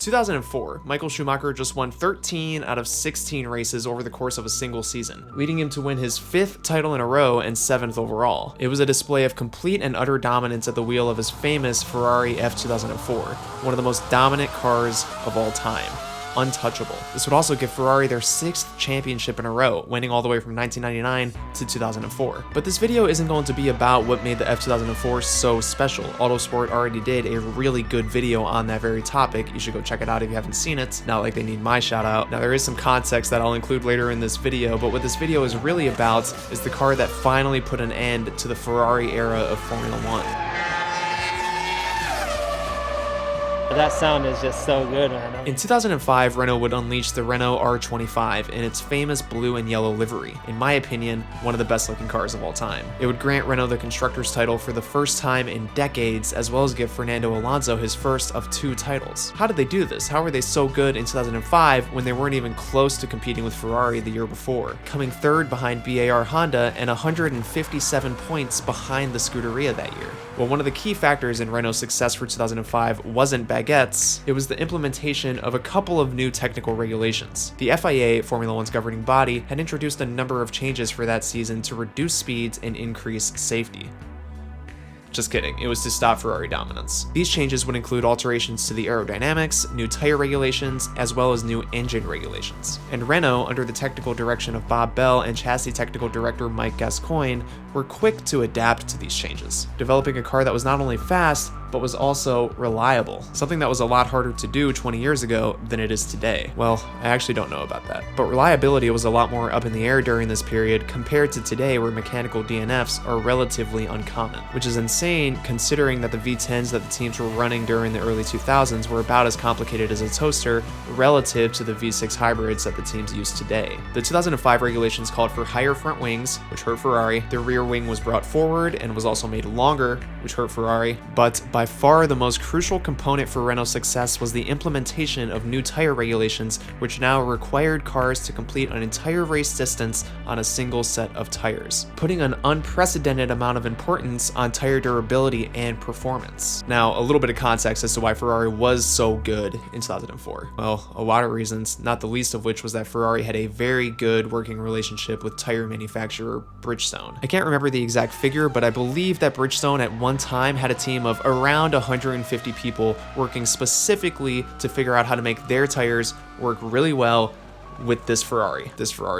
2004, Micheal Schumacher just won 13 out of 16 races over the course of a single season, leading him to win his 5th title in a row and 7th overall. It was a display of complete and utter dominance at the wheel of his famous Ferrari F2004, one of the most dominant cars of all time. Untouchable. This would also give Ferrari their 6th championship in a row, winning all the way from 1999 to 2004. But this video isn't going to be about what made the F2004 so special. Autosport already did a really good video on that very topic. You should go check it out if you haven't seen it. Not like they need my shout out. Now there is some context that I'll include later in this video, but what this video is really about is the car that finally put an end to the Ferrari era of Formula 1. That sound is just so good, man. In 2005, Renault would unleash the Renault R25 in its famous blue and yellow livery. In my opinion, one of the best looking cars of all time. It would grant Renault the constructors title for the first time in decades, as well as give Fernando Alonso his first of 2 titles. How did they do this? How were they so good in 2005 when they weren't even close to competing with Ferrari the year before, coming 3rd behind BAR Honda and 157 points behind the Scuderia that year? Well, one of the key factors in Renault's success for 2005 wasn't baguettes, it was the implementation of a couple of new technical regulations. The FIA, Formula One's governing body, had introduced a number of changes for that season to reduce speeds and increase safety. Just kidding, it was to stop Ferrari dominance. These changes would include alterations to the aerodynamics, new tire regulations, as well as new engine regulations. And Renault, under the technical direction of Bob Bell and chassis technical director Mike Gascoigne, were quick to adapt to these changes, developing a car that was not only fast, but was also reliable, something that was a lot harder to do 20 years ago than it is today. Well, I actually don't know about that. But reliability was a lot more up in the air during this period compared to today, where mechanical DNFs are relatively uncommon, which is insane considering that the V10s that the teams were running during the early 2000s were about as complicated as a toaster relative to the V6 hybrids that the teams use today. The 2005 regulations called for higher front wings, which hurt Ferrari. The rear wing was brought forward and was also made longer, which hurt Ferrari. But by far the most crucial component for Renault's success was the implementation of new tire regulations, which now required cars to complete an entire race distance on a single set of tires, putting an unprecedented amount of importance on tire durability and performance. Now, a little bit of context as to why Ferrari was so good in 2004. Well, a lot of reasons, not the least of which was that Ferrari had a very good working relationship with tire manufacturer Bridgestone. I can't remember the exact figure, but I believe that Bridgestone at one time had a team of around 150 people working specifically to figure out how to make their tires work really well with this Ferrari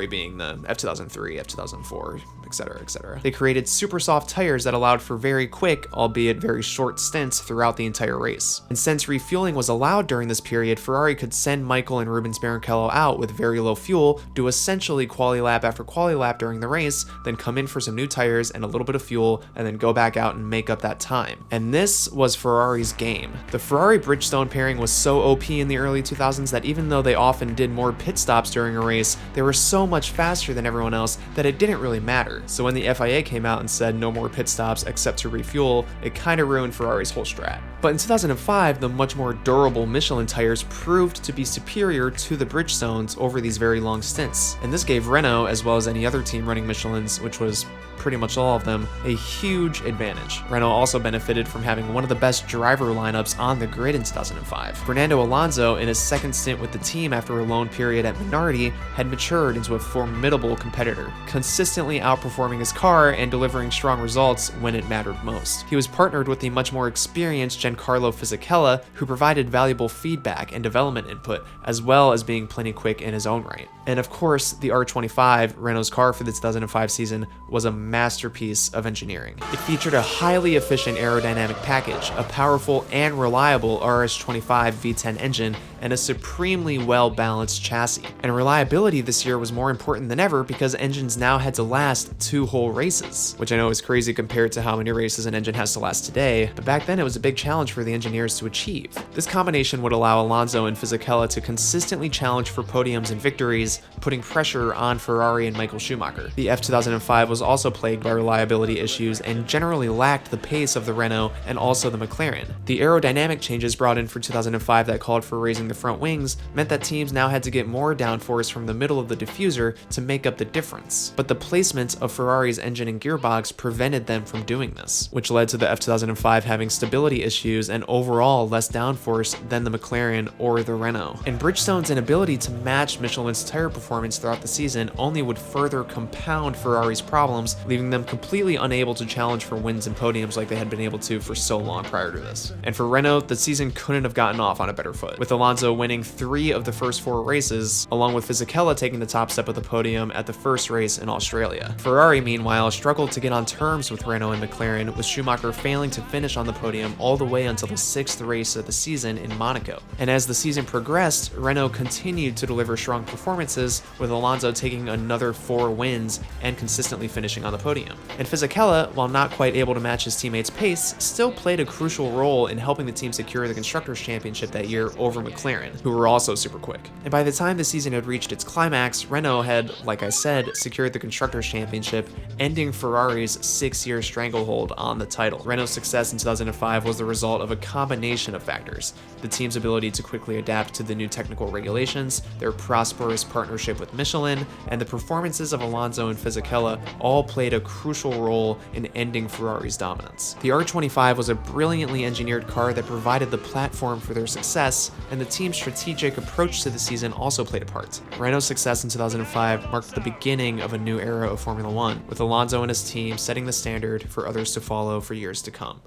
being the F2003, F2004, etc., etc. They created super soft tires that allowed for very quick, albeit very short stints throughout the entire race. And since refueling was allowed during this period, Ferrari could send Michael and Rubens Barrichello out with very low fuel, do essentially quali lap after quali lap during the race, then come in for some new tires and a little bit of fuel, and then go back out and make up that time. And this was Ferrari's game. The Ferrari Bridgestone pairing was so OP in the early 2000s that even though they often did more pit stops during a race, they were so much faster than everyone else that it didn't really matter. So when the FIA came out and said no more pit stops except to refuel, it kind of ruined Ferrari's whole strat. But in 2005, the much more durable Michelin tires proved to be superior to the Bridgestones over these very long stints. And this gave Renault, as well as any other team running Michelins, which was pretty much all of them, a huge advantage. Renault also benefited from having one of the best driver lineups on the grid in 2005. Fernando Alonso, in his second stint with the team after a loan period at Minardi, had matured into a formidable competitor, consistently outperforming his car and delivering strong results when it mattered most. He was partnered with the much more experienced Giancarlo Fisichella, who provided valuable feedback and development input, as well as being plenty quick in his own right. And of course, the R25, Renault's car for the 2005 season, was a masterpiece of engineering. It featured a highly efficient aerodynamic package, a powerful and reliable RS25 V10 engine, and a supremely well-balanced chassis. And reliability this year was more important than ever because engines now had to last 2 whole races, which I know is crazy compared to how many races an engine has to last today, but back then it was a big challenge for the engineers to achieve. This combination would allow Alonso and Fisichella to consistently challenge for podiums and victories, putting pressure on Ferrari and Micheal Schumacher. The F2005 was also plagued by reliability issues and generally lacked the pace of the Renault and also the McLaren. The aerodynamic changes brought in for 2005 that called for raising the front wings meant that teams now had to get more down downforce from the middle of the diffuser to make up the difference. But the placement of Ferrari's engine and gearbox prevented them from doing this, which led to the F2005 having stability issues and overall less downforce than the McLaren or the Renault. And Bridgestone's inability to match Michelin's tire performance throughout the season only would further compound Ferrari's problems, leaving them completely unable to challenge for wins and podiums like they had been able to for so long prior to this. And for Renault, the season couldn't have gotten off on a better foot, with Alonso winning 3 of the first 4 races, along with Fisichella taking the top step of the podium at the first race in Australia. Ferrari, meanwhile, struggled to get on terms with Renault and McLaren, with Schumacher failing to finish on the podium all the way until the 6th race of the season in Monaco. And as the season progressed, Renault continued to deliver strong performances, with Alonso taking another 4 wins and consistently finishing on the podium. And Fisichella, while not quite able to match his teammates' pace, still played a crucial role in helping the team secure the Constructors' Championship that year over McLaren, who were also super quick. And by the time the season had reached its climax, Renault had, like I said, secured the Constructors' Championship, ending Ferrari's 6-year stranglehold on the title. Renault's success in 2005 was the result of a combination of factors: the team's ability to quickly adapt to the new technical regulations, their prosperous partnership with Michelin, and the performances of Alonso and Fisichella all played a crucial role in ending Ferrari's dominance. The R25 was a brilliantly engineered car that provided the platform for their success, and the team's strategic approach to the season also played a part. Renault's success in 2005 marked the beginning of a new era of Formula One, with Alonso and his team setting the standard for others to follow for years to come.